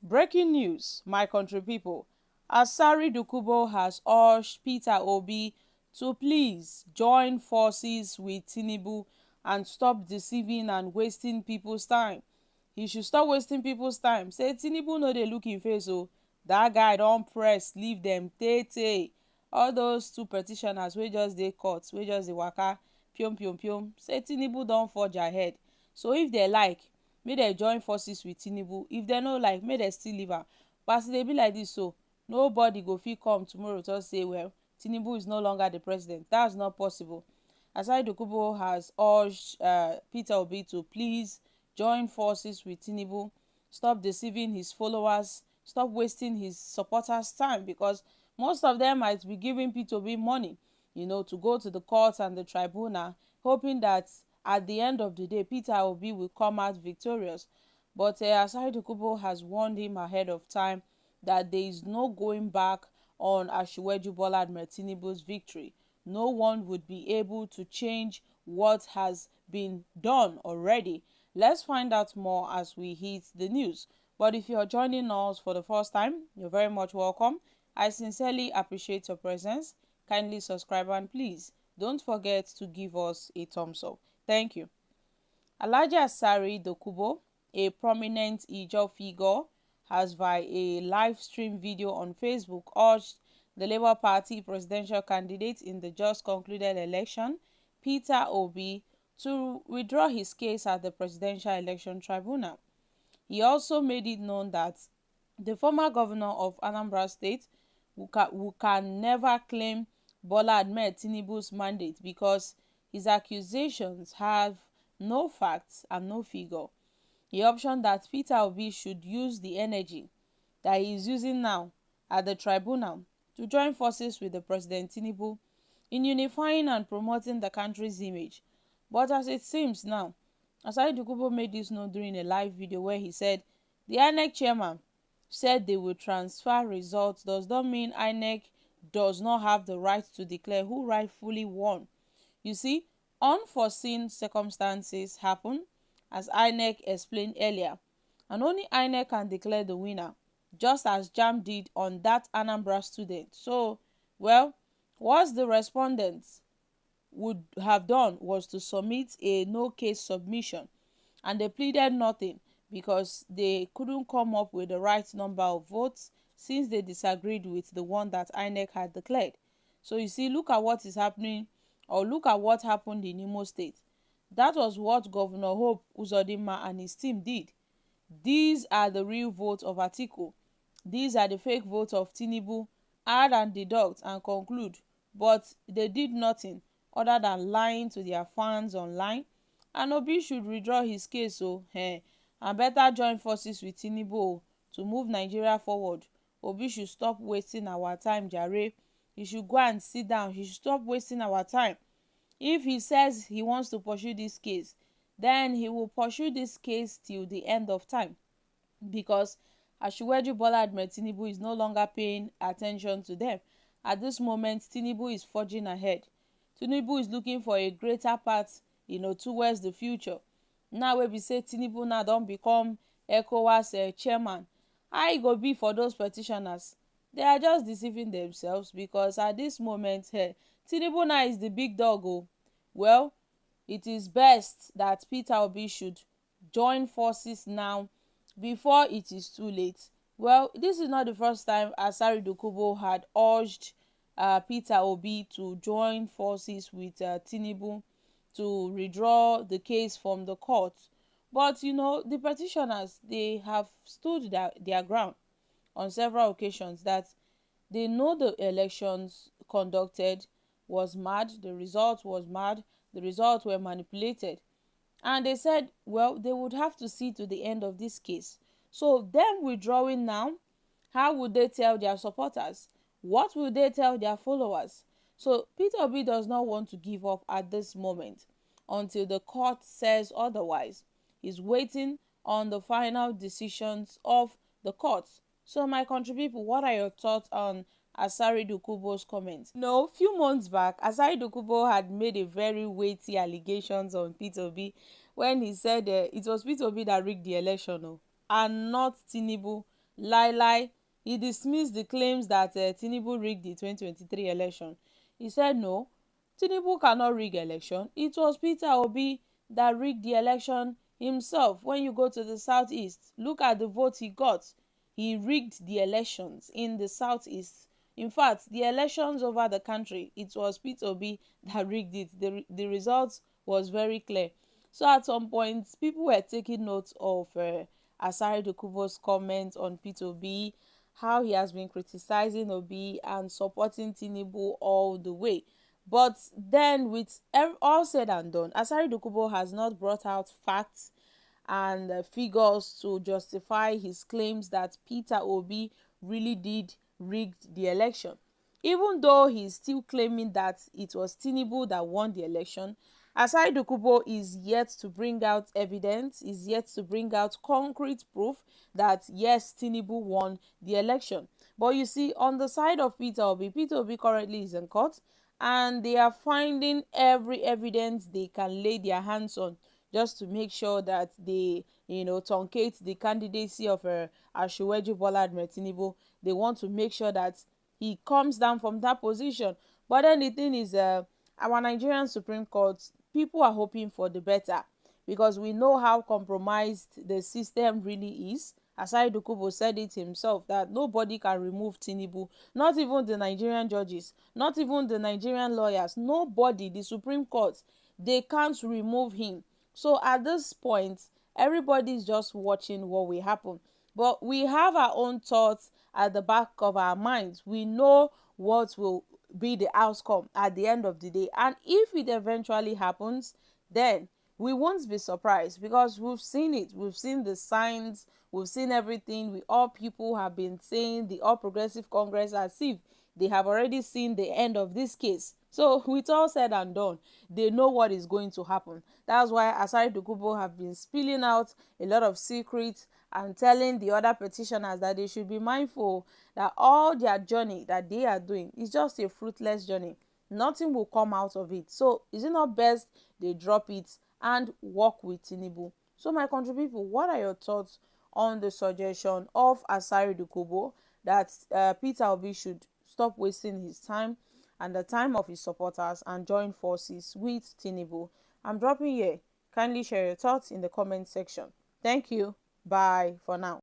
Breaking news, my country people. Asari Dokubo has urged Peter Obi to please join forces with Tinubu and stop deceiving and wasting people's time. He should stop wasting people's time. Say Tinubu no dey look him face o. Dat guy don press leave dem tey. All those two petitioners wey just dey court, wey just dey waka piom piom piom, say Tinubu don forge ahead. So if they like, make dem join forces with Tinubu. If dem no like, make dem still leave am. But as e dey be like dis so, nobody go fit come tomorrow to say, well, Tinubu is no longer the president. That's not possible. Asari Dokubo has urged Peter Obi to please join forces with Tinubu, stop deceiving his followers, stop wasting his supporters' time, because most of them might be giving Peter Obi money, to go to the court and the tribunal, hoping that at the end of the day, Peter Obi will come out victorious. But Asari Dokubo has warned him ahead of time that there is no going back on Asiwaju Bola Ahmed Tinubu's victory. No one would be able to change what has been done already. Let's find out more as we hit the news. But if you're joining us for the first time, you're very much welcome. I sincerely appreciate your presence. Kindly subscribe and please don't forget to give us a thumbs up. Thank you. Alhaji Asari Dokubo, a prominent Ijaw figure, has via a live stream video on Facebook urged the Labour Party presidential candidate in the just concluded election, Peter Obi, to withdraw his case at the Presidential Election Tribunal. He also made it known that the former governor of Anambra State who can never claim Bola Ahmed Tinubu's mandate because his accusations have no facts and no figure. He optioned that Peter Obi should use the energy that he is using now at the tribunal to join forces with the President Tinubu in unifying and promoting the country's image. But as it seems now, Asari Dokubo made this known during a live video where he said the INEC chairman said they will transfer results does not mean INEC does not have the right to declare who rightfully won. You see, unforeseen circumstances happen, as INEC explained earlier, and only INEC can declare the winner, just as JAMB did on that Anambra student. So, well, what the respondents would have done was to submit a no-case submission, and they pleaded nothing because they couldn't come up with the right number of votes since they disagreed with the one that INEC had declared. So you see, look at what is happening, or look at what happened in Imo State. That was what Governor Hope Uzodinma and his team did. These are the real votes of Atiku. These are the fake votes of Tinubu. Add and deduct and conclude. But they did nothing other than lying to their fans online. And Obi should withdraw his case and better join forces with Tinubu to move Nigeria forward. Obi should stop wasting our time, jare. He should go and sit down. He should stop wasting our time. If he says he wants to pursue this case, then he will pursue this case till the end of time, because Asiwaju Bola Ahmed Tinubu is no longer paying attention to them. At this moment, Tinubu is forging ahead. Tinubu is looking for a greater path, towards the future. Now wey be say Tinubu now don become ECOWAS chairman, how e go be for those petitioners? They are just deceiving themselves, because at this moment Tinubu now is the big dog. Well, it is best that Peter Obi should join forces now before it is too late. Well, this is not the first time Asari Dokubo had urged Peter Obi to join forces with Tinubu to withdraw the case from the court. But the petitioners, they have stood their ground on several occasions that they know the elections conducted was mad, the result was mad, the results were manipulated. And they said, well, they would have to see to the end of this case. So them withdrawing now, how would they tell their supporters? What will they tell their followers? So Peter Obi does not want to give up at this moment until the court says otherwise. He's waiting on the final decisions of the courts. So my country people, what are your thoughts on Asari Dokubo's comments? A few months back, Asari Dokubo had made a very weighty allegations on Peter Obi when he said it was Peter Obi that rigged the election, and not Tinubu. Lie lie. He dismissed the claims that Tinubu rigged the 2023 election. He said no, Tinubu cannot rig election. It was Peter Obi that rigged the election himself. When you go to the southeast, look at the vote he got. He rigged the elections in the southeast. In fact, the elections over the country, it was Peter Obi that rigged it. The result was very clear. So at some point, people were taking note of Asari Dokubo's comment on Peter Obi, how he has been criticizing Obi and supporting Tinubu all the way. But then, with all said and done, Asari Dokubo has not brought out facts and figures to justify his claims that Peter Obi really did rigged the election. Even though he's still claiming that it was Tinubu that won the election, Asai Dokubo is yet to bring out evidence, is yet to bring out concrete proof that yes, Tinubu won the election. But you see, on the side of Peter Obi currently is in court and they are finding every evidence they can lay their hands on just to make sure that they, truncate the candidacy of Asiwaju Bola Ahmed Tinubu. They want to make sure that he comes down from that position. But then the thing is, our Nigerian Supreme Court, people are hoping for the better because we know how compromised the system really is. Asai Dokubo said it himself that nobody can remove Tinubu, not even the Nigerian judges, not even the Nigerian lawyers, nobody, the Supreme Court, they can't remove him. So at this point, everybody is just watching what will happen. But we have our own thoughts at the back of our minds. We know what will be the outcome at the end of the day. And if it eventually happens, then we won't be surprised because we've seen it. We've seen the signs. We've seen everything. We all people have been saying the All Progressive Congress as if they have already seen the end of this case. So with all said and done, they know what is going to happen. That's why Asari Dokubo have been spilling out a lot of secrets and telling the other petitioners that they should be mindful that all their journey that they are doing is just a fruitless journey. Nothing will come out of it. So is it not best they drop it and work with Tinubu? So my country people, what are your thoughts on the suggestion of Asari Dokubo that Peter Obi should stop wasting his time and the time of his supporters and join forces with Tinubu? I'm dropping here. Kindly share your thoughts in the comment section. Thank you. Bye for now.